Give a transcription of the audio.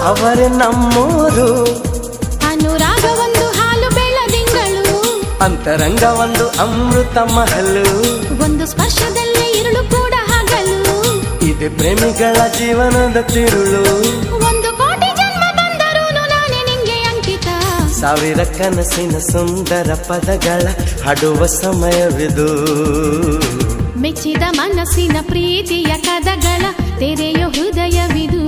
ಅವರೇ ನಮ್ಮೂರು. ಅನುರಾಗ ಒಂದು ಹಾಲು ಬೆಳದಿಂಗಳು, ಅಂತರಂಗ ಒಂದು ಅಮೃತ ಮಹಲು, ಒಂದು ಸ್ಪರ್ಶದಲ್ಲೇ ಇರುಳು ಕೂಡ ಹಗಲು. ಇದು ಪ್ರೇಮಿಗಳ ಜೀವನದ ತಿರುಳು. ಒಂದು ಕೋಟಿ ಜನ್ಮ ಬಂದರೂ ನಾನೇ ನಿಂಗೆ ಅಂಕಿತ. ಸಾವಿರ ಕನಸಿನ ಸುಂದರ ಪದಗಳ ಹಾಡುವ ಸಮಯವಿದು. ಮೆಚ್ಚಿದ ಮನಸ್ಸಿನ ಪ್ರೀತಿಯ ಕದಗಳ ತೆರೆಯೋ ಹೃದಯವಿದು.